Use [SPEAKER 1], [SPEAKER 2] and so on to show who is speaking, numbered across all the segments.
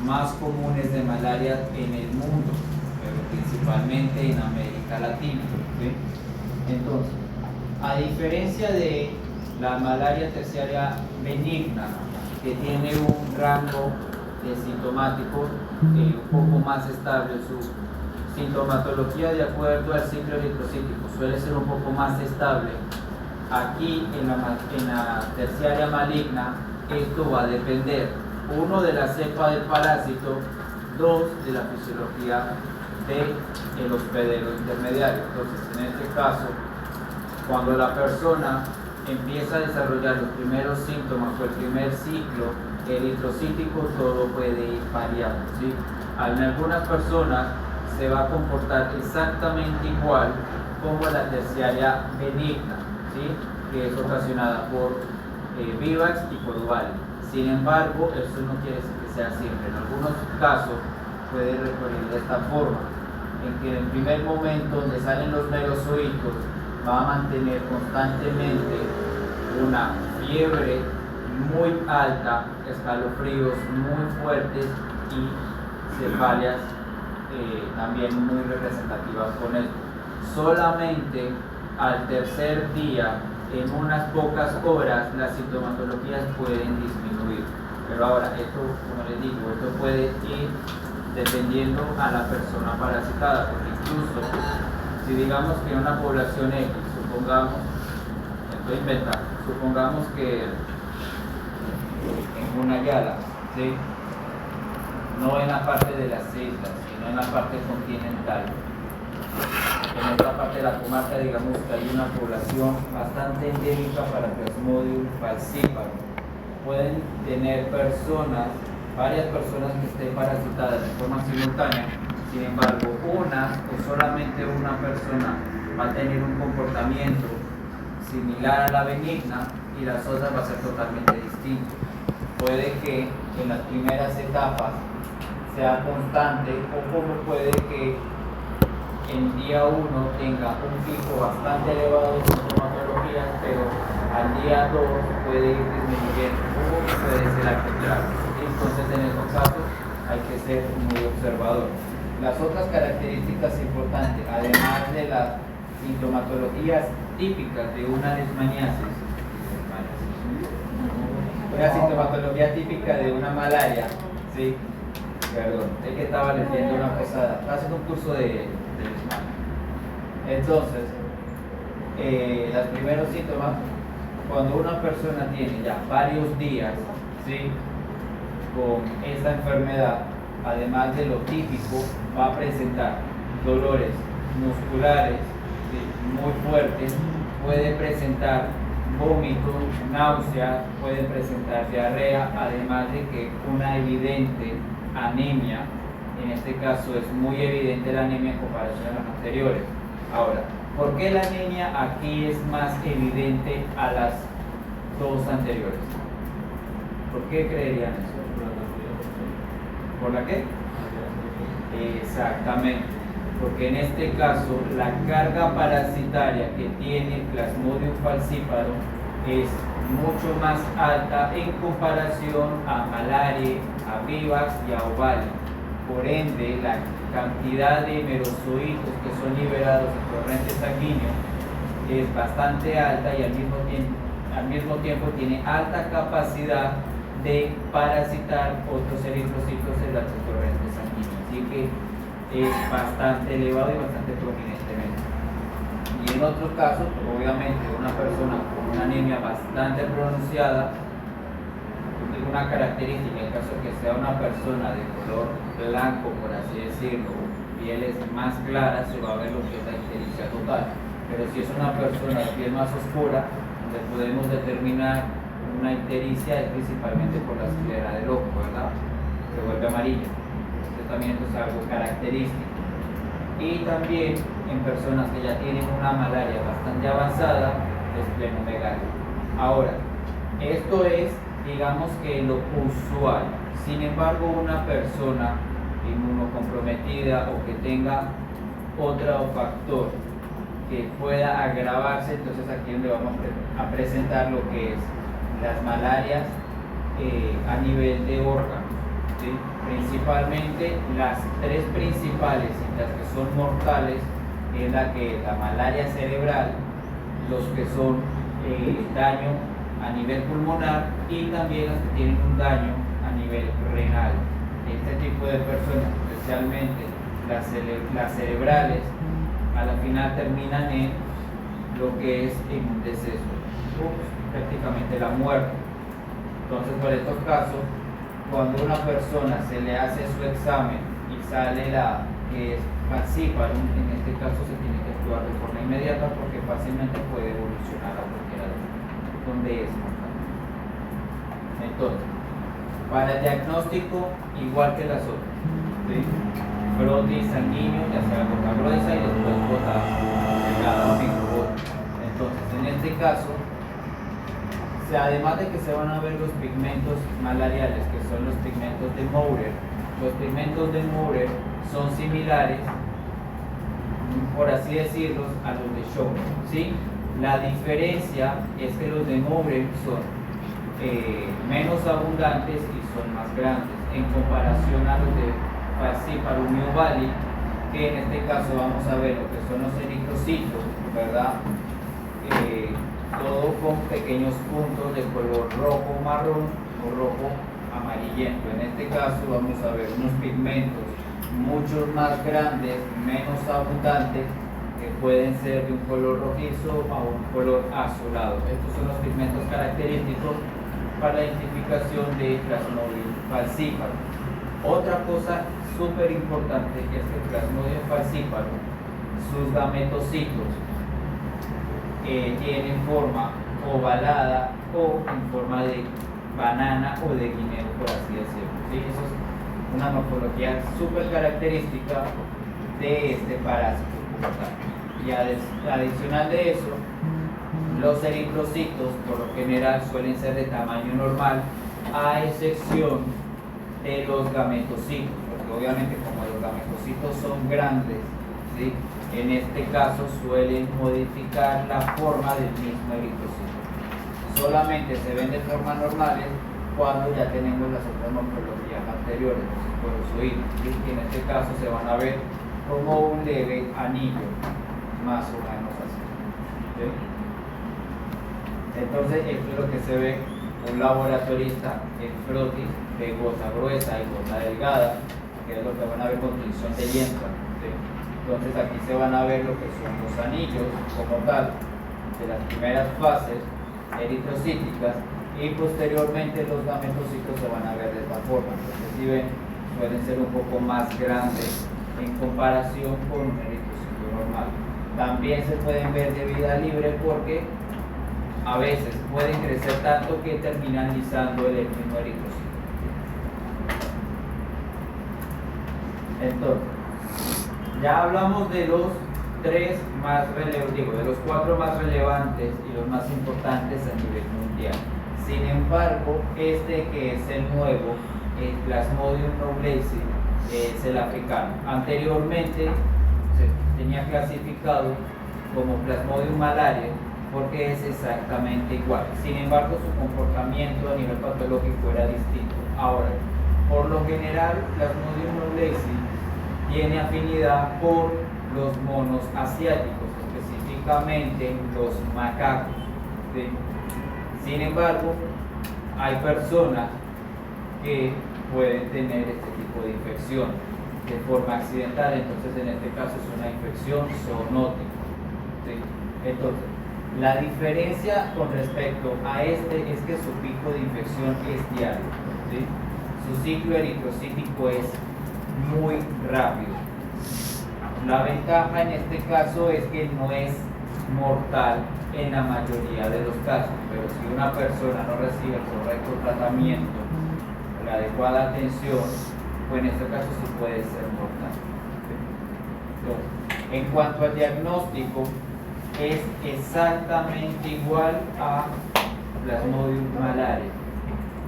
[SPEAKER 1] más comunes de malaria en el mundo, pero principalmente en América Latina, ¿sí? Entonces, a diferencia de la malaria terciaria benigna, que tiene un rango de sintomático un poco más estable, su sintomatología de acuerdo al ciclo eritrocítico suele ser un poco más estable. Aquí en la terciaria maligna, esto va a depender, uno, de la cepa del parásito, dos, de la fisiología del hospedero intermediario. Entonces, en este caso, cuando la persona empieza a desarrollar los primeros síntomas o el primer ciclo eritrocítico, todo puede ir variando, ¿sí? En algunas personas se va a comportar exactamente igual como la terciaria benigna, ¿sí? Que es ocasionada por vivax y por Uvalli. Sin embargo, eso no quiere decir que sea siempre. En algunos casos puede recurrir de esta forma, en que en el primer momento donde salen los merozoitos va a mantener constantemente una fiebre muy alta, escalofríos muy fuertes y cefalias también muy representativas con esto. Solamente al tercer día, en unas pocas horas, las sintomatologías pueden disminuir. Pero ahora, esto, como les digo, esto puede ir dependiendo a la persona parasitada, porque incluso si digamos que en una población X, supongamos que en una yala, ¿sí? No en la parte de las islas, sino en la parte continental. En esta parte de la comarca, digamos que hay una población bastante endémica para Plasmodium falciparum. Pueden tener varias personas que estén parasitadas de forma simultánea. Sin embargo, una o solamente una persona va a tener un comportamiento similar a la benigna y las otras va a ser totalmente distinto. Puede que en las primeras etapas sea constante, o como puede que en día 1 tenga un pico bastante elevado de sintomatologías, pero al día 2 puede ir disminuyendo, o puede ser al contrario. Entonces, en esos casos hay que ser muy observador. Las otras características importantes, además de las sintomatologías típicas de una leishmaniasis, una sintomatología típica de una malaria, ¿sí? Perdón, es que estaba leyendo una posada, estaba haciendo un curso de leishmania. Entonces, los primeros síntomas, cuando una persona tiene ya varios días, ¿sí?, con esta enfermedad, además de lo típico, va a presentar dolores musculares, ¿sí?, muy fuertes, puede presentar vómito, náusea, puede presentar diarrea, además de que una evidente anemia. En este caso es muy evidente la anemia en comparación a las anteriores. Ahora, ¿por qué la anemia aquí es más evidente a las dos anteriores? ¿Por qué creerían eso? ¿Por la qué? Exactamente, porque en este caso la carga parasitaria que tiene Plasmodium falciparum es mucho más alta en comparación a malaria, a vivax y a Uvalli. Por ende, la cantidad de merozoitos que son liberados en torrente sanguíneo es bastante alta y al mismo tiempo tiene alta capacidad de parasitar otros eritrocitos en la torrente sanguíneo. Así que es bastante elevado y bastante prominentemente. Y en otros casos, obviamente, una persona con una anemia bastante pronunciada, una característica, en el caso de que sea una persona de color blanco, por así decirlo, pieles más claras, se va a ver lo que es la ictericia total. Pero si es una persona de piel más oscura, donde podemos determinar una ictericia es principalmente por la esclera del ojo, ¿verdad? Se vuelve amarilla. Esto también es algo característico. Y también en personas que ya tienen una malaria bastante avanzada, es plenomegalia. Ahora, esto es, digamos que lo usual. Sin embargo, una persona inmunocomprometida o que tenga otro factor que pueda agravarse, entonces aquí es donde vamos a presentar lo que es las malarias a nivel de órganos, ¿sí?, principalmente las tres principales y las que son mortales es la malaria cerebral, los que son daño a nivel pulmonar y también las que tienen un daño a nivel renal. Este tipo de personas, especialmente las cerebrales, a la final terminan en lo que es en un deceso, prácticamente la muerte. Entonces, por estos casos, cuando a una persona se le hace su examen y sale la que es falciparum, en este caso se tiene que actuar de forma inmediata porque fácilmente puede evolucionar a cualquiera donde es mortal. Entonces, para el diagnóstico, igual que las otras, ¿sí? Frotis sanguíneo, ya sea gota gruesa y después gota delgada o microgota. Entonces, en este caso, además de que se van a ver los pigmentos malariales, que son los pigmentos de Maurer, los pigmentos de Maurer son similares, por así decirlo, a los de Schock, ¿sí? La diferencia es que los de Maurer son menos abundantes y son más grandes en comparación a los de Falciparum ovale, que en este caso vamos a ver lo que son los eritrocitos, ¿verdad? Todo con pequeños puntos de color rojo marrón o rojo amarillento. En este caso vamos a ver unos pigmentos mucho más grandes, menos abundantes, que pueden ser de un color rojizo a un color azulado. Estos son los pigmentos característicos para la identificación de Plasmodium falciparum. Otra cosa súper importante es que el Plasmodium falciparum, sus gametocitos tienen forma ovalada o en forma de banana o de guineo, por así decirlo, ¿sí? Eso es una morfología súper característica de este parásito. Y adicional de eso, los eritrocitos por lo general suelen ser de tamaño normal, a excepción de los gametocitos, porque obviamente como los gametocitos son grandes, ¿sí? En este caso suelen modificar la forma del mismo eritrocito. Solamente se ven de forma normales cuando ya tenemos las otras morfologías anteriores, por su hilo, ¿sí? Y en este caso se van a ver como un leve anillo, más o menos así, ¿sí? Entonces esto es lo que se ve un laboratorista en frotis de gota gruesa y gota delgada, que es lo que van a ver con tinción de lienzo, ¿sí? Entonces aquí se van a ver lo que son los anillos como tal de las primeras fases eritrocíticas y posteriormente los gametocitos se van a ver de esta forma. Entonces si ven, suelen ser un poco más grandes en comparación con un eritrocito normal. También se pueden ver de vida libre porque a veces pueden crecer tanto que terminan lisando el mismo eritrocito. Entonces, ya hablamos de los tres más relevantes, de los cuatro más relevantes y los más importantes a nivel mundial. Sin embargo, este que es el nuevo, el Plasmodium knowlesi, es el africano. Anteriormente se tenía clasificado como Plasmodium malaria porque es exactamente igual. Sin embargo, su comportamiento a nivel patológico era distinto. Ahora, por lo general, Plasmodium knowlesi tiene afinidad por los monos asiáticos, específicamente los macacos, ¿sí? Sin embargo, hay personas que pueden tener este tipo de infección de forma accidental, entonces en este caso es una infección zoonótica, ¿sí? Entonces, la diferencia con respecto a este es que su pico de infección es diario, ¿sí? Su ciclo eritrocítico es muy rápido. La ventaja en este caso es que no es mortal en la mayoría de los casos, pero si una persona no recibe el correcto tratamiento, la adecuada atención, pues en este caso sí puede ser mortal. Entonces, en cuanto al diagnóstico, es exactamente igual a Plasmodium malaria.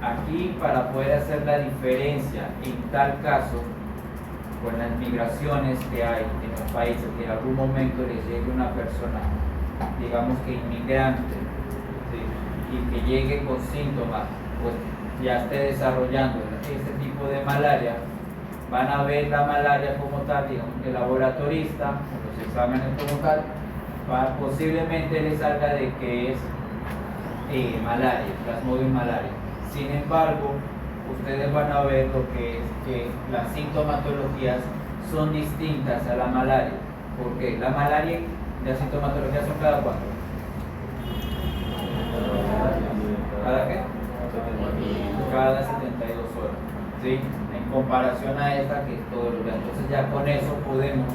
[SPEAKER 1] Aquí, para poder hacer la diferencia en tal caso, con las migraciones que hay en los países, que en algún momento les llegue una persona, digamos que inmigrante, ¿sí? Y que llegue con síntomas, pues ya esté desarrollando este tipo de malaria, van a ver la malaria como tal, digamos que el laboratorista, los exámenes como tal, posiblemente les salga de que es malaria, Plasmodium malaria. Sin embargo, ustedes van a ver lo que es que las sintomatologías son distintas a la malaria. Porque la malaria y la sintomatología son cada cuánto. ¿Cada qué? Cada 72 horas. ¿Sí? En comparación a esta que es todos los días. Entonces ya con eso podemos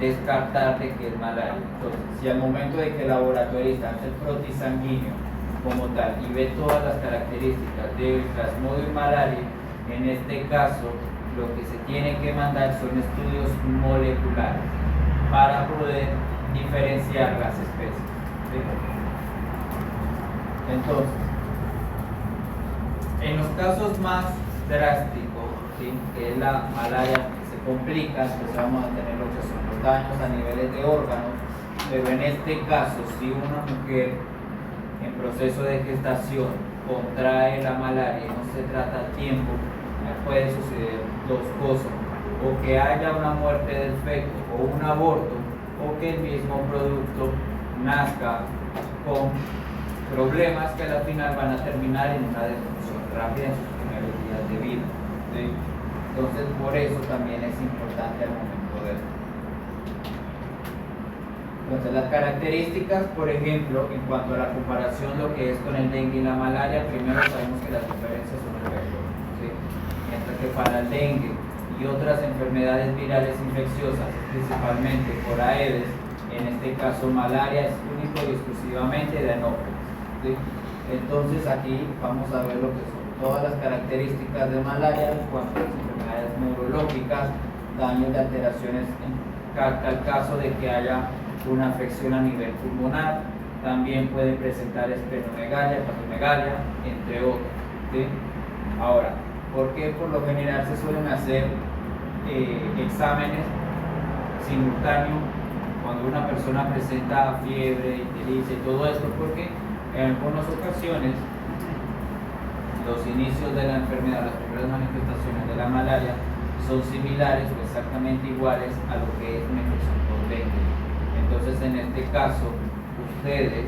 [SPEAKER 1] descartar de que es malaria. Entonces, si al momento de que el laboratorista hace el frotis sanguíneo como tal y ve todas las características del Plasmodium malaria, en este caso lo que se tiene que mandar son estudios moleculares para poder diferenciar las especies. ¿Sí? Entonces, en los casos más drásticos, ¿sí?, que es la malaria que se complica, entonces vamos a tener lo que son los daños a niveles de órganos, pero en este caso, si una mujer en proceso de gestación contrae la malaria y no se trata a tiempo, puede suceder dos cosas: o que haya una muerte del feto o un aborto, o que el mismo producto nazca con problemas que al final van a terminar en una defunción rápida en sus primeros días de vida. ¿Sí? Entonces, por eso también es importante al momento de eso. Entonces, las características, por ejemplo, en cuanto a la comparación lo que es con el dengue y la malaria, primero sabemos que las diferencias son efectos, ¿sí? Mientras que para el dengue y otras enfermedades virales infecciosas, principalmente por Aedes, en este caso malaria es único y exclusivamente de Anopheles. ¿Sí? Entonces aquí vamos a ver lo que son todas las características de malaria en cuanto a las enfermedades neurológicas, daños de alteraciones en tal caso de que haya una afección a nivel pulmonar, también puede presentar esplenomegalia, hepatomegalia, entre otros. ¿Sí? Ahora, ¿por qué por lo general se suelen hacer exámenes simultáneos cuando una persona presenta fiebre, ictericia y todo esto? Porque en algunas ocasiones los inicios de la enfermedad, las primeras manifestaciones de la malaria son similares o exactamente iguales a lo que es una infección por dengue. Entonces, en este caso, ustedes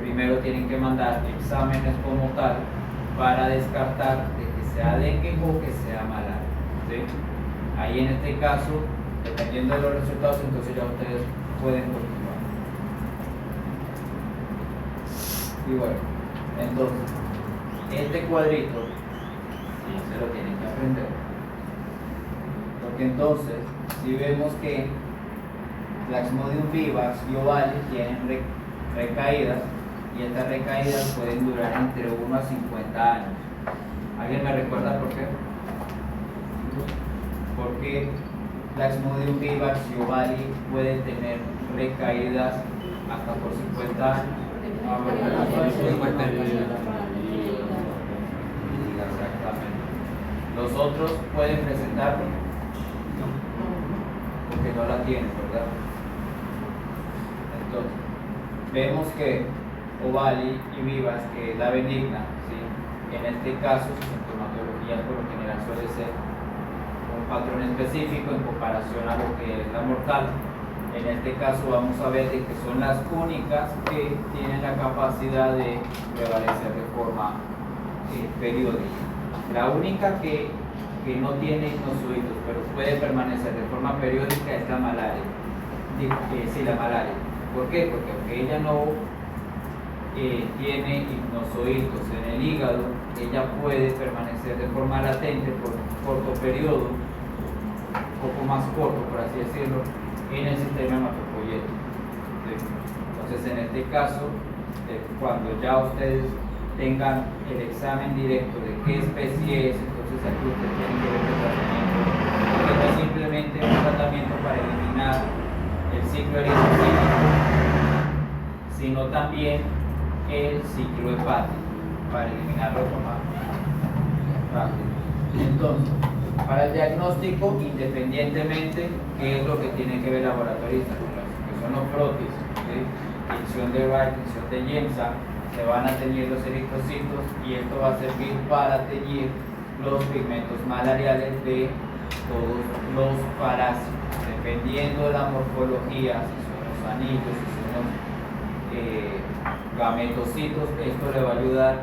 [SPEAKER 1] primero tienen que mandar exámenes como tal para descartar de que sea dengue o que sea malaria. ¿Sí? Ahí en este caso, dependiendo de los resultados, entonces ya ustedes pueden continuar. Y bueno, entonces, este cuadrito sí se lo tienen que aprender. Porque entonces, si vemos que Plasmodium vivax y Ovalis tienen recaídas, y estas recaídas pueden durar entre 1 a 50 años. ¿Alguien me recuerda por qué? ¿Por qué Plasmodium vivax y Ovalis pueden tener recaídas hasta por 50 años? Exactamente. Los otros pueden presentarlo porque no la tienen, ¿verdad? Entonces, vemos que Ovalis y Vivax, que es la benigna, ¿sí?, en este caso su sintomatología por lo general suele ser un patrón específico en comparación a lo que es la mortal. En este caso vamos a ver de que son las únicas que tienen la capacidad de prevalecer de forma periódica. La única que no tiene hipnozoides, pero puede permanecer de forma periódica, es la malaria. Sí, la malaria. ¿Por qué? Porque aunque ella no tiene hipnozoides en el hígado, ella puede permanecer de forma latente por un corto periodo, un poco más corto, por así decirlo, en el sistema hematopoyético. ¿Sí? Entonces, en este caso, cuando ya ustedes tengan el examen directo de qué especie es, entonces aquí ustedes tienen que ver el tratamiento, porque no es simplemente un tratamiento para eliminar el ciclo erisocítico, sino también el ciclo hepático, para eliminarlo más rápido. Entonces, para el diagnóstico, independientemente qué es lo que tiene que ver el laboratorista, que son los frotis, ¿sí?, tinción de Wright, tinción de Jensen, se van a teñir los eritrocitos y esto va a servir para teñir los pigmentos malariales de todos los parásitos, dependiendo de la morfología, si son los anillos, si son los gametocitos. Esto le va a ayudar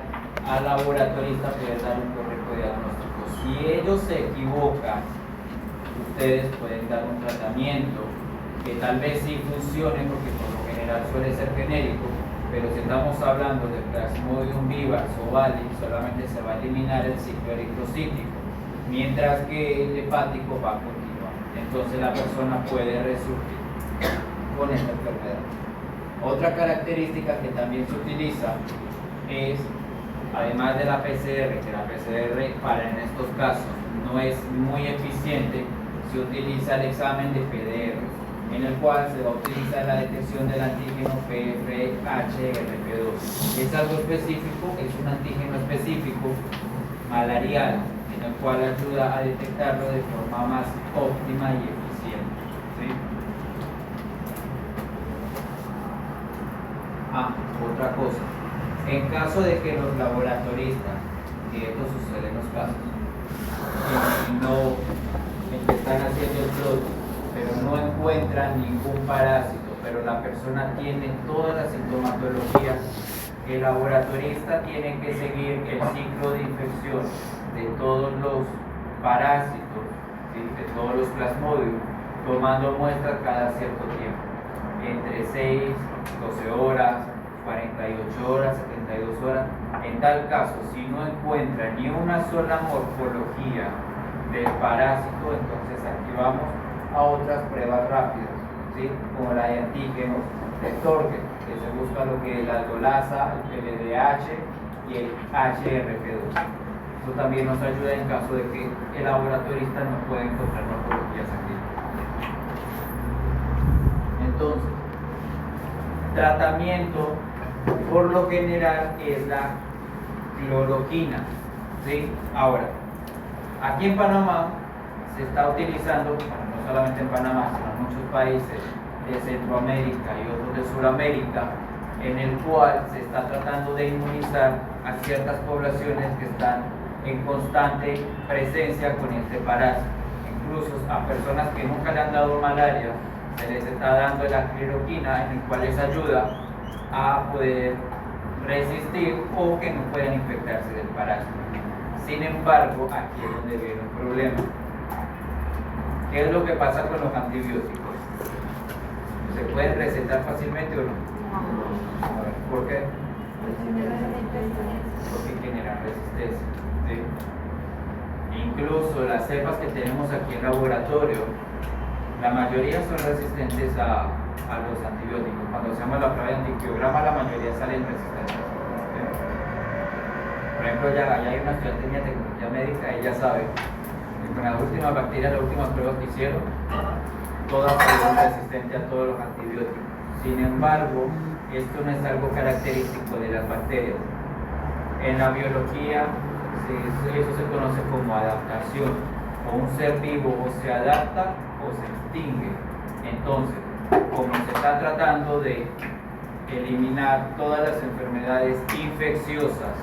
[SPEAKER 1] al laboratorista a poder dar un correcto diagnóstico. Si ellos se equivocan, ustedes pueden dar un tratamiento que tal vez sí funcione, porque por lo general suele ser genérico, pero si estamos hablando de Plasmodium vivax o Vali, solamente se va a eliminar el ciclo eritrocítico, mientras que el hepático va a continuar. Entonces la persona puede resurgir con esta enfermedad. Otra característica que también se utiliza es, además de la PCR, que la PCR para en estos casos no es muy eficiente, se utiliza el examen de PDR, en el cual se va a utilizar la detección del antígeno PFHRP2. Es algo específico, es un antígeno específico malarial, en el cual ayuda a detectarlo de forma más óptima y eficiente. ¿Sí? Otra cosa. En caso de que los laboratoristas, y esto sucede en los casos, que están haciendo el producto, pero no encuentran ningún parásito, pero la persona tiene toda la sintomatología, el laboratorista tiene que seguir el ciclo de infección de todos los parásitos, ¿sí?, de todos los plasmodios, tomando muestras cada cierto tiempo, entre 6, 12 horas, 48 horas, 72 horas. En tal caso, si no encuentra ni una sola morfología del parásito, entonces activamos a otras pruebas rápidas, ¿sí?, como la de antígenos de Torgen, que se busca lo que es la aldolasa, el LDH y el HRP2. Esto también nos ayuda en caso de que el laboratorista no pueda encontrar morfologías activas. Entonces, tratamiento por lo general es la cloroquina, ¿sí? Ahora, aquí en Panamá se está utilizando, bueno, no solamente en Panamá, sino en muchos países de Centroamérica y otros de Sudamérica, en el cual se está tratando de inmunizar a ciertas poblaciones que están en constante presencia con este parásito. Incluso a personas que nunca le han dado malaria, se les está dando la cloroquina, en el cual les ayuda a poder resistir o que no puedan infectarse del parásito. Sin embargo, aquí es donde viene un problema. ¿Qué es lo que pasa con los antibióticos? ¿Se pueden recetar fácilmente o no? A ver, ¿por qué? Porque generan resistencia, ¿sí? Incluso las cepas que tenemos aquí en laboratorio, la mayoría son resistentes a los antibióticos. Cuando hacemos la prueba de antibiograma, la mayoría salen resistentes, ¿sí? Por ejemplo, allá hay una estudiante mía de tecnología médica, ella sabe que con las últimas bacterias, las últimas pruebas que hicieron, todas son resistentes a todos los antibióticos. Sin embargo, esto no es algo característico de las bacterias. En la biología, eso se conoce como adaptación. O un ser vivo o se adapta o se extingue. Entonces, como se está tratando de eliminar todas las enfermedades infecciosas,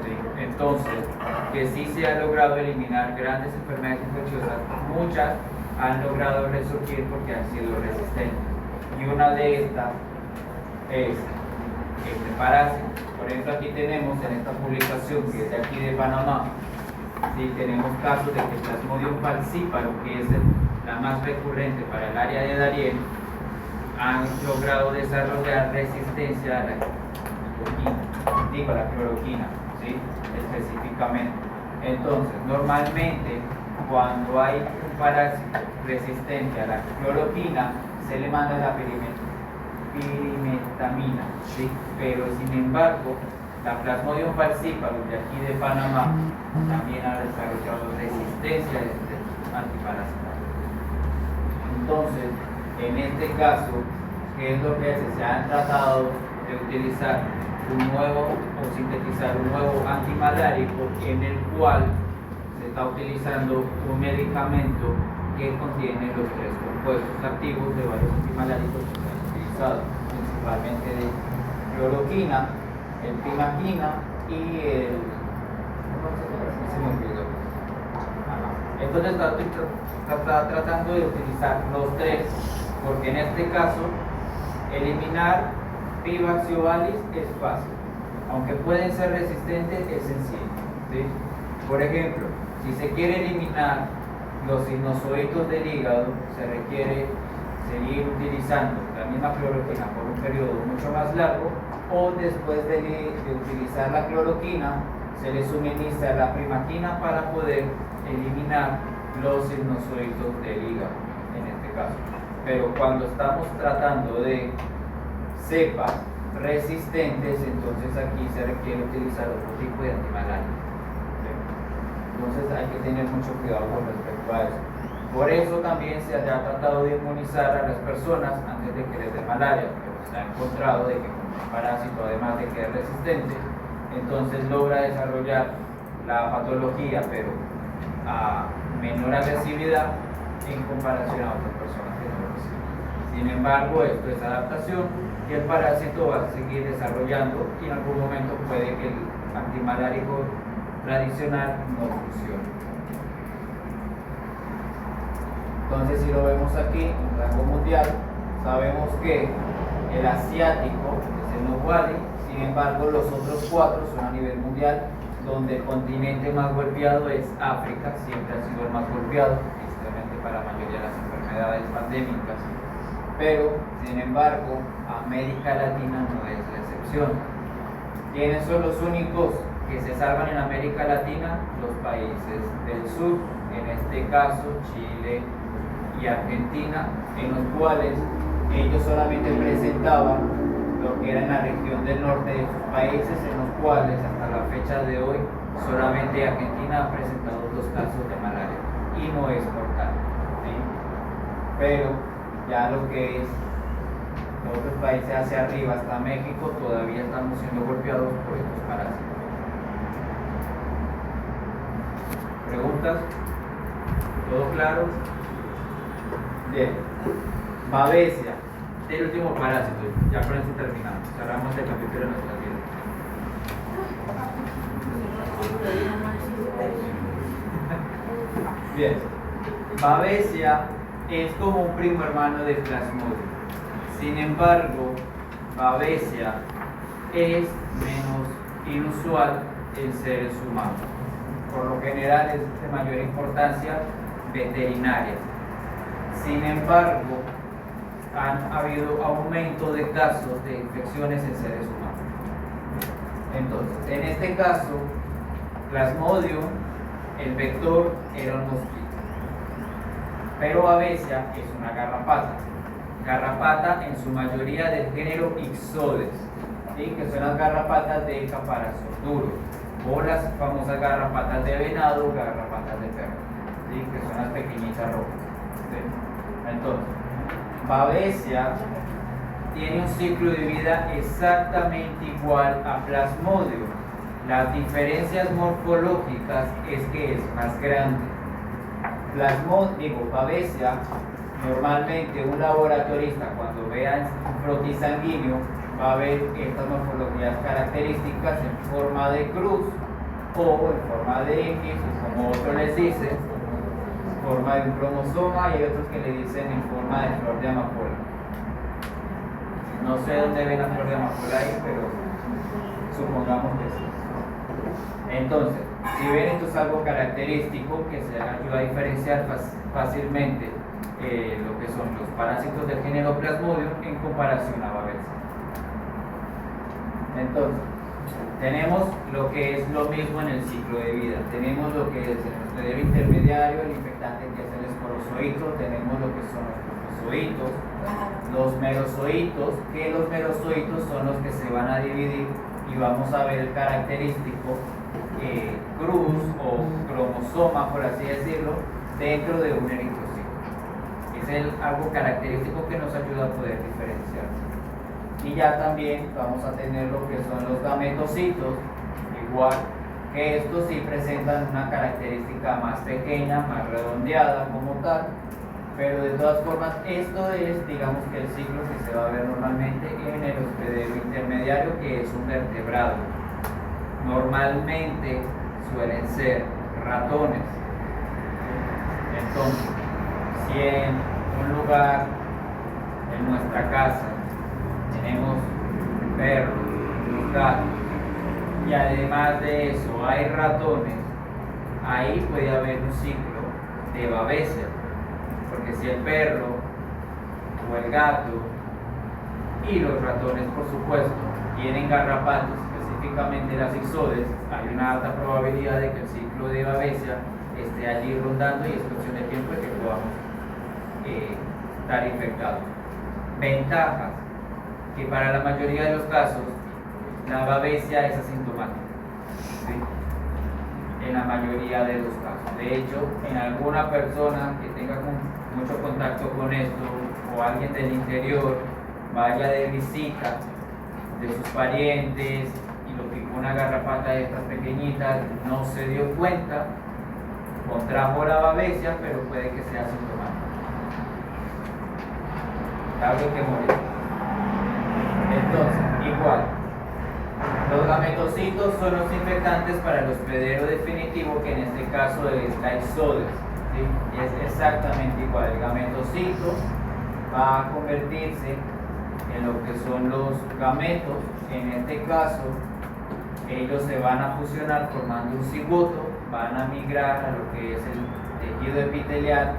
[SPEAKER 1] ¿sí?, entonces, que sí se ha logrado eliminar grandes enfermedades infecciosas, muchas han logrado resurgir porque han sido resistentes. Y una de estas es este parásito. Por ejemplo, aquí tenemos en esta publicación, que es de aquí de Panamá, ¿sí?, tenemos casos de que Plasmodium falciparum, que es la más recurrente para el área de Darién, han logrado desarrollar resistencia a la cloroquina, ¿sí?, específicamente. Entonces, normalmente, cuando hay un parásito resistente a la cloroquina, se le manda la pirimetamina, ¿sí? Pero sin embargo, la Plasmodium falciparum de aquí de Panamá también ha desarrollado resistencia a este antiparasitario. Entonces, en este caso, ¿qué es lo que hace? Se han tratado de utilizar un nuevo o sintetizar un nuevo antimalárico, en el cual se está utilizando un medicamento que contiene los tres compuestos activos de varios antimaláricos que se han utilizado, principalmente de cloroquina, el pimaquina y el Entonces está tratando de utilizar los tres, porque en este caso eliminar Vivax y Ovalis es fácil, aunque pueden ser resistentes, es sencillo, ¿sí? Por ejemplo, si se quiere eliminar los sinusoides del hígado, se requiere seguir utilizando la misma cloroquina por un periodo mucho más largo, o después de utilizar la cloroquina se le suministra la primaquina para poder eliminar los sinusoides del hígado, en este caso. Pero cuando estamos tratando de cepas resistentes, entonces aquí se requiere utilizar otro tipo de antimalaria. Entonces hay que tener mucho cuidado con respecto a eso. Por eso también se ha tratado de inmunizar a las personas antes de que les dé malaria, pero se ha encontrado de que con el parásito, además de que es resistente, entonces logra desarrollar la patología, pero a menor agresividad en comparación a otras personas que no lo reciben. Sin embargo, esto es adaptación y el parásito va a seguir desarrollando y en algún momento puede que el antimalárico tradicional no funcione. Entonces, si lo vemos aquí en rango mundial, sabemos que el asiático es el no Wally, sin embargo los otros cuatro son a nivel mundial, donde el continente más golpeado es África, siempre ha sido el más golpeado, tristemente para la mayoría de las enfermedades pandémicas, pero sin embargo América Latina no es la excepción. ¿Quiénes son los únicos que se salvan en América Latina? Los países del sur, en este caso Chile y Argentina, en los cuales ellos solamente presentaban lo que era en la región del norte de sus países, en los cuales hasta la fecha de hoy solamente Argentina ha presentado 2 casos de malaria y no es mortal, ¿sí? Pero ya lo que es los otros países hacia arriba hasta México todavía estamos siendo golpeados por estos parásitos. ¿Preguntas? ¿Todo claro? Bien. Babesia, el último parásito, ya con esto terminamos, cerramos el capítulo de nuestra vida. Bien, Babesia es como un primo hermano de Plasmodium. Sin embargo, Babesia es menos inusual en seres humanos. Por lo general es de mayor importancia veterinaria. Sin embargo, han habido aumento de casos de infecciones en seres humanos. Entonces, en este caso, Plasmodium, el vector era un mosquito, pero Babesia es una garrapata en su mayoría del género Ixodes, ¿sí? Que son las garrapatas de caparazón duro, o las famosas garrapatas de venado, garrapatas de perro, ¿sí? Que son las pequeñitas rojas, ¿sí? Entonces, Babesia tiene un ciclo de vida exactamente igual a Plasmodium. Las diferencias morfológicas es que es más grande. Babesia, normalmente un laboratorista cuando vea un frotis sanguíneo va a ver estas morfologías características en forma de cruz o en forma de X, como otros les dicen, en forma de un cromosoma, y hay otros que le dicen en forma de flor de amapola. No sé dónde ven la flor de amapola ahí, pero supongamos que sí. Entonces, si ven, esto es algo característico que se ayuda a diferenciar fácilmente lo que son los parásitos del género Plasmodium en comparación a Babesia. Entonces, tenemos lo que es lo mismo en el ciclo de vida. Tenemos lo que es el hospedero intermediario, el infectante que es el esporozoito, tenemos lo que son los protozoitos, los merozoitos, que los merozoitos son los que se van a dividir y vamos a ver el característico cruz o cromosoma, por así decirlo, dentro de un eritrocito. Es algo característico que nos ayuda a poder diferenciar. Y ya también vamos a tener lo que son los gametocitos, igual que estos sí presentan una característica más pequeña, más redondeada como tal, pero de todas formas esto es, digamos, que el ciclo que se va a ver normalmente en el hospedero intermediario, que es un vertebrado. Normalmente suelen ser ratones. Entonces, si en un lugar, en nuestra casa, tenemos perros, gatos, y además de eso hay ratones, ahí puede haber un ciclo de babesia, porque si el perro o el gato y los ratones, por supuesto, tienen garrapatas, específicamente las ixodes, hay una alta probabilidad de que el ciclo de babesia esté allí rondando y es cuestión de tiempo de que podamos estar infectados. Ventajas: que para la mayoría de los casos la babesia es asintomática, ¿sí? En la mayoría de los casos. De hecho, en alguna persona que tenga mucho contacto con esto, o alguien del interior vaya de visita de sus parientes y lo picó una garrapata de estas pequeñitas, no se dio cuenta, contrajo la babesia, pero puede que sea asintomático. Algo que morir. Entonces, igual, los gametocitos son los infectantes para el hospedero definitivo, que en este caso es la ixodes, ¿sí? Y es exactamente igual. El gametocito va a convertirse en lo que son los gametos. En este caso, ellos se van a fusionar formando un cigoto, van a migrar a lo que es el tejido epitelial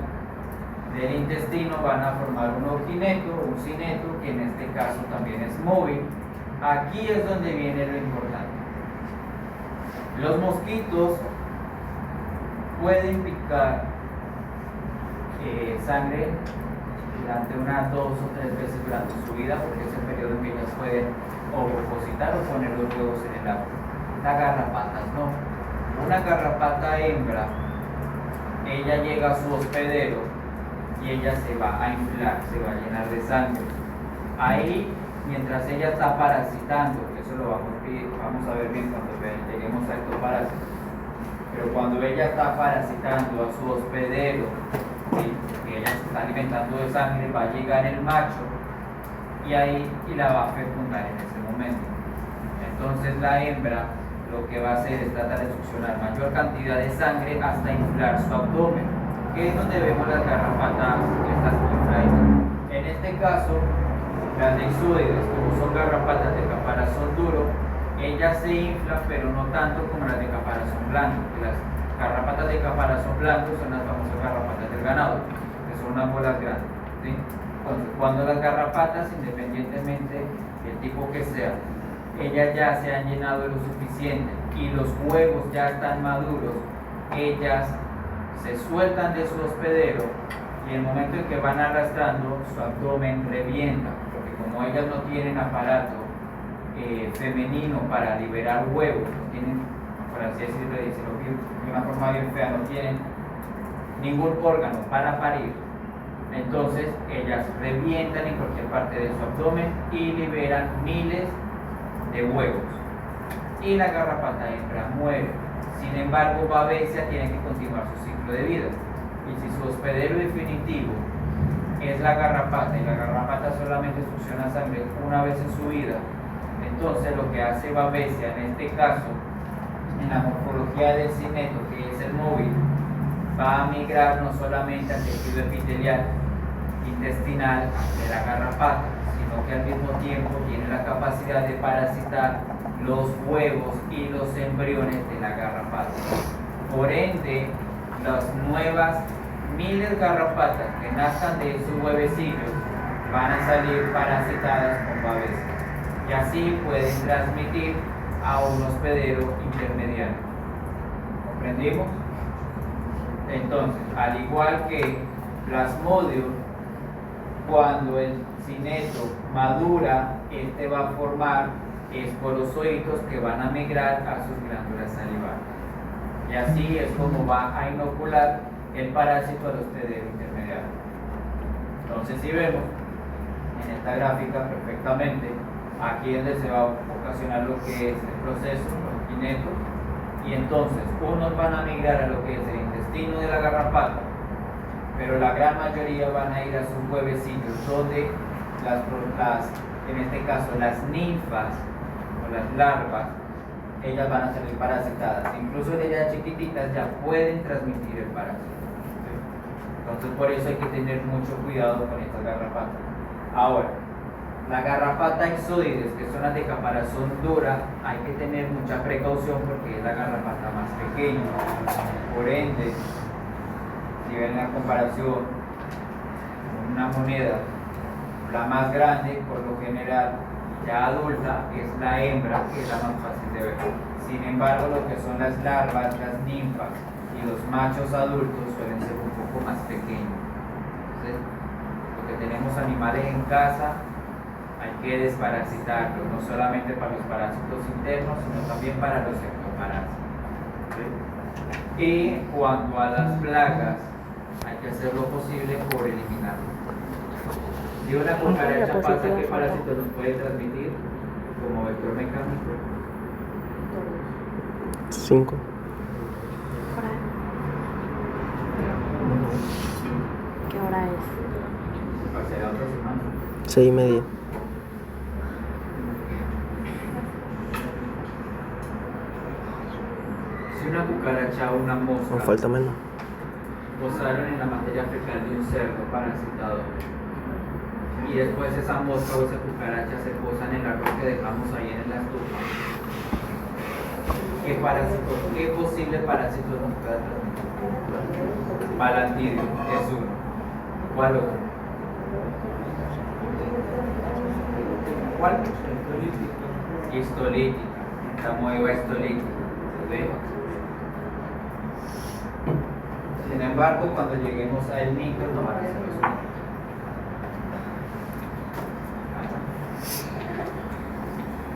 [SPEAKER 1] del intestino, van a formar un orquineto, un cineto, que en este caso también es móvil. Aquí es donde viene lo importante. Los mosquitos pueden picar sangre durante unas 2 o 3 veces durante su vida, porque es el periodo en que ellas pueden ovopositar o poner los huevos en el agua. Las garrapatas no. Una garrapata hembra, ella llega a su hospedero y ella se va a inflar, se va a llenar de sangre. Ahí, mientras ella está parasitando, que eso lo vamos a ver bien cuando lleguemos a estos parásitos, pero cuando ella está parasitando a su hospedero, ¿sí? Que ella se está alimentando de sangre, va a llegar el macho y la va a fecundar en ese momento. Entonces la hembra lo que va a hacer es tratar de succionar mayor cantidad de sangre hasta inflar su abdomen, que es donde vemos las garrapatas, estas infladitas. En este caso, las ixoides, como son garrapatas de caparazón duro, ellas se inflan, pero no tanto como las de caparazón blando. Las garrapatas de caparazón blando son las famosas garrapatas del ganado, que son unas bolas grandes, ¿sí? Cuando las garrapatas, independientemente del tipo que sea, ellas ya se han llenado lo suficiente y los huevos ya están maduros, ellas se sueltan de su hospedero y en el momento en que van arrastrando, su abdomen revienta, porque como ellas no tienen aparato femenino para liberar huevos, no tienen, por así decirlo de una forma bien fea, no tienen ningún órgano para parir, entonces ellas revientan en cualquier parte de su abdomen y liberan miles de huevos y la garrapata hembra muere. Sin embargo, babesia tiene que continuar su ciclo de vida, y si su hospedero definitivo es la garrapata y la garrapata solamente succiona sangre una vez en su vida, entonces lo que hace babesia en este caso, en la morfología del cineto, que es el móvil, va a migrar no solamente al tejido epitelial intestinal de la garrapata, sino que al mismo tiempo tiene la capacidad de parasitar los huevos y los embriones de la garrapata. Por ende, las nuevas miles garrapatas que nazcan de esos huevecillos van a salir parasitadas con babesia, y así pueden transmitir a un hospedero intermediario. ¿Comprendimos? Entonces, al igual que Plasmodium, cuando el cineto madura, este va a formar esporozoitos que van a migrar a sus glándulas salivales. Y así es como va a inocular el parásito al hospedero intermediario. Entonces, si vemos en esta gráfica perfectamente, aquí es donde se va a ocasionar lo que es el proceso, los cinetos, y entonces unos van a migrar a lo que es el intestino de la garrapata, pero la gran mayoría van a ir a sus huevecillos, donde en este caso las ninfas o las larvas, ellas van a salir parasitadas. Incluso ellas chiquititas ya pueden transmitir el parásito. Entonces por eso hay que tener mucho cuidado con estas garrapatas. Ahora, la garrapata exoides, que son las de caparazón dura, hay que tener mucha precaución porque es la garrapata más pequeña. Por ende, si ven la comparación con una moneda, la más grande, por lo general, ya adulta, es la hembra, que es la más fácil de ver. Sin embargo, lo que son las larvas, las ninfas y los machos adultos suelen ser un poco más pequeños. Entonces, lo que tenemos animales en casa, hay que desparasitarlos, no solamente para los parásitos internos, sino también para los ectoparásitos. ¿Sí? Y en cuanto a las plagas, hay que hacer lo posible por eliminarlas. Si una cucaracha pasa, ¿qué parásito nos puede transmitir como vector mecánico?
[SPEAKER 2] 5.
[SPEAKER 3] ¿Qué hora es?
[SPEAKER 1] ¿Cuál será otra semana?
[SPEAKER 2] 6:30.
[SPEAKER 1] Si una cucaracha o una mosca
[SPEAKER 2] No falta menos.
[SPEAKER 1] posaron en la materia fecal de un cerdo parasitador y después esa mosca o esa cucaracha se posa en el arroz que dejamos ahí en la estufa, ¿qué posible parásito nos puede transmitir? Palantidio es uno. ¿Cuál otro? ¿Cuál? Histolítica. La mueva histolítica. ¿Sí? Sin embargo, cuando lleguemos al micro no van a ser los únicos.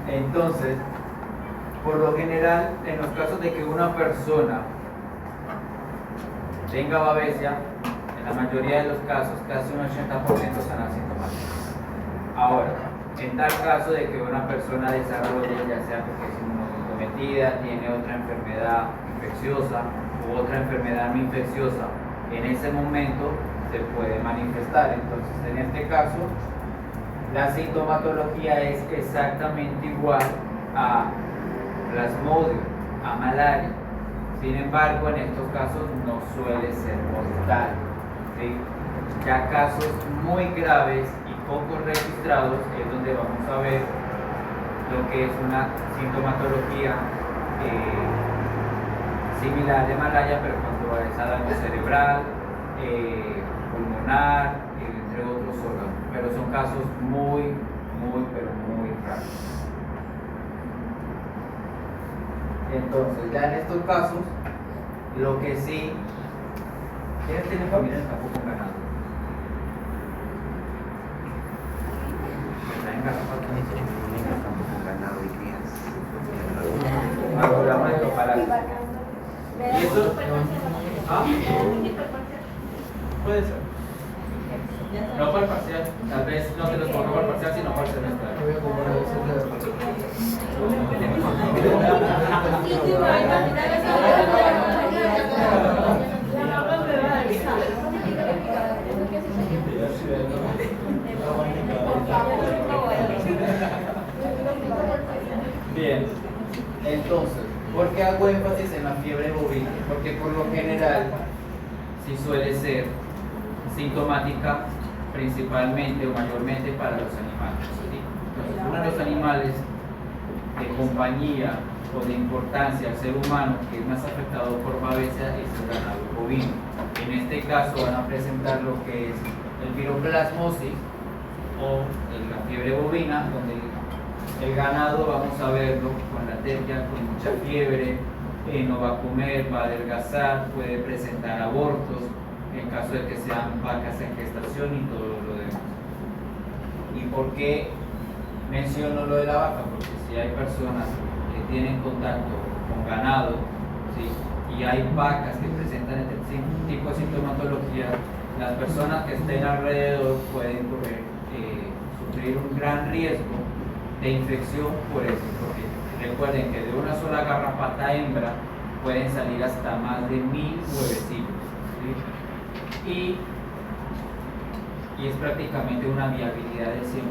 [SPEAKER 1] Entonces, por lo general, en los casos de que una persona tenga babesia, en la mayoría de los casos, casi un 80% son asintomáticos. Ahora, en tal caso de que una persona desarrolle, ya sea porque es inmunocomprometida, tiene otra enfermedad infecciosa u otra enfermedad no infecciosa, en ese momento se puede manifestar. Entonces, en este caso, la sintomatología es exactamente igual a plasmodio, a malaria. Sin embargo, en estos casos no suele ser mortal. ¿Sí? Ya casos muy graves y poco registrados es donde vamos a ver lo que es una sintomatología similar de malaria, pero cuando es a daño cerebral, pulmonar, entre otros órganos. Pero son casos muy raros. Entonces, ya en estos casos, lo que sí, ¿quiénes tienen familia en el campo con ganado? ¿Están en garrapatas?
[SPEAKER 4] En el campo con ganado y crías.
[SPEAKER 1] Hablamos de ectoparásitos. ¿Y eso? ¿Ah? Puede ser. No para el parcial, tal vez no te los pongo para el parcial, sino para el semestre. Bien, entonces, ¿por qué hago énfasis en la fiebre bovina? Porque por lo general, sí suele ser sintomática principalmente o mayormente para los animales. ¿Sí? Entonces, uno de los animales de compañía o de importancia al ser humano que es más afectado por babesia es el ganado bovino. En este caso van a presentar lo que es el piroplasmosis o la fiebre bovina, donde el ganado vamos a verlo con la alergia, con mucha fiebre, no va a comer, va a adelgazar, puede presentar abortos en caso de que sean vacas en gestación y todo lo demás. ¿Y por qué menciono lo de la vaca? Porque si hay personas que tienen contacto con ganado, ¿sí? Y hay vacas que presentan este tipo de sintomatología, las personas que estén alrededor pueden sufrir un gran riesgo de infección por eso, porque recuerden que de una sola garrapata hembra pueden salir hasta más de 1000 huevecillos, ¿sí? Y es prácticamente una viabilidad del 100%.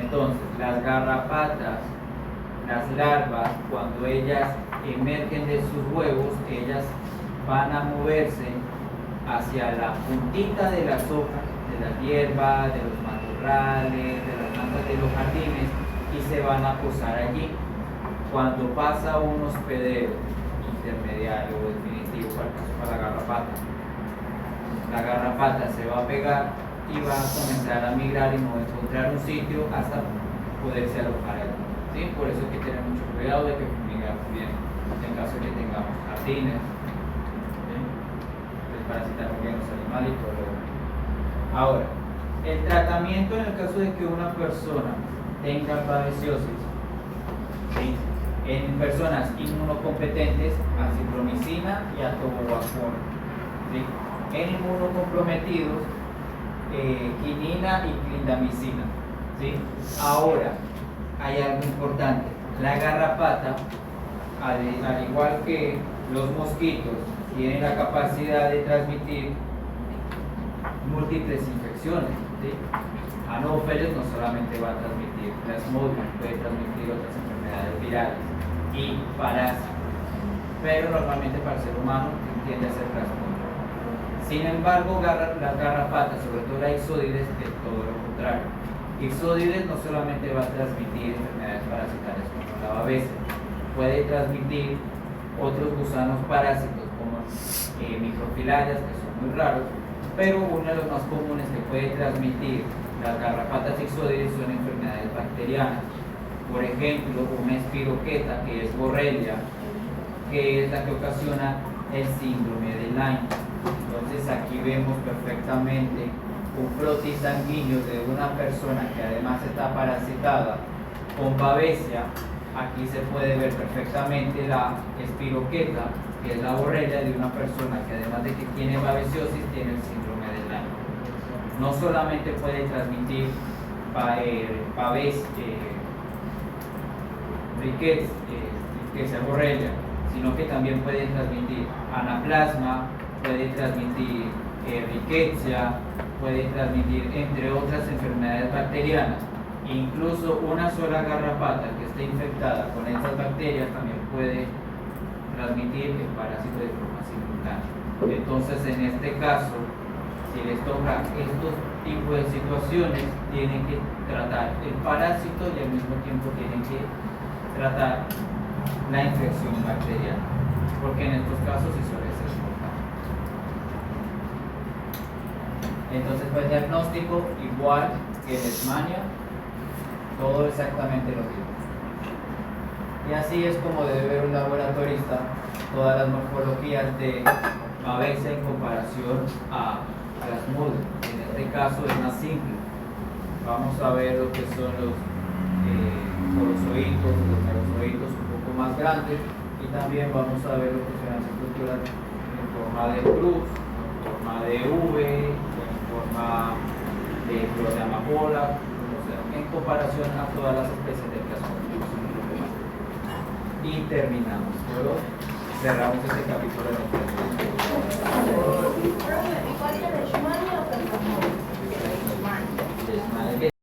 [SPEAKER 1] Entonces, las garrapatas, las larvas, cuando ellas emergen de sus huevos, ellas van a moverse hacia la puntita de las hojas, de las hierbas, de los matorrales, de las plantas de los jardines, y se van a posar allí. Cuando pasa un hospedero intermediario o definitivo, para la garrapata se va a pegar y va a comenzar a migrar y no va a encontrar un sitio hasta poderse alojar allí. ¿Sí? Por eso hay que tener mucho cuidado de que fumigar bien, en caso de que tengamos jardines, ¿sí? Desparasitar muy bien los animales y todo lo demás. Ahora, el tratamiento en el caso de que una persona tenga babesiosis, ¿sí? En personas inmunocompetentes, acitromicina y atomobacona, ¿sí? En inmunocomprometidos, quinina y clindamicina, ¿sí? Ahora, hay algo importante. La garrapata, al igual que los mosquitos, tiene la capacidad de transmitir múltiples infecciones, ¿sí? Anófeles no solamente va a transmitir plasmodium, puede transmitir otras enfermedades virales y parásitos, pero normalmente para el ser humano tiende a ser plasmodium. Sin embargo, las garrapatas, sobre todo la Ixodes, es todo lo contrario. Ixodes no solamente va a transmitir enfermedades parasitarias como la babesia, puede transmitir otros gusanos parásitos como microfilarias, que son muy raros, pero uno de los más comunes que puede transmitir las garrapatas Ixodes son enfermedades bacterianas. Por ejemplo, una espiroqueta, que es Borrelia, que es la que ocasiona el síndrome de Lyme. Entonces aquí vemos perfectamente un frotis sanguíneo de una persona que además está parasitada con babesia. Aquí se puede ver perfectamente la espiroqueta, que es la borrelia de una persona que además de que tiene babesiosis, tiene el síndrome de Lyme. No solamente puede transmitir riqueza, que sea borrelia, sino que también puede transmitir anaplasma, puede transmitir riqueza, puede transmitir entre otras enfermedades bacterianas. Incluso una sola garrapata que esté infectada con estas bacterias también puede transmitir el parásito de forma simultánea. Entonces, en este caso, si les toca estos tipos de situaciones, tienen que tratar el parásito y al mismo tiempo tienen que tratar la infección bacteriana, porque en estos casos sí suele ser mortal. Entonces, pues, diagnóstico igual que en Leishmania, todo exactamente lo mismo. Y así es como debe ver un laboratorista todas las morfologías de babesia en comparación a Plasmodium. En este caso es más simple. Vamos a ver lo que son los corozoitos, los merozoitos un poco más grandes, y también vamos a ver lo que son las estructuras en forma de cruz, en forma de V, en forma de flor de amapola, en comparación a todas las especies de Plasmodium. Y terminamos, pero cerramos este capítulo de nuestra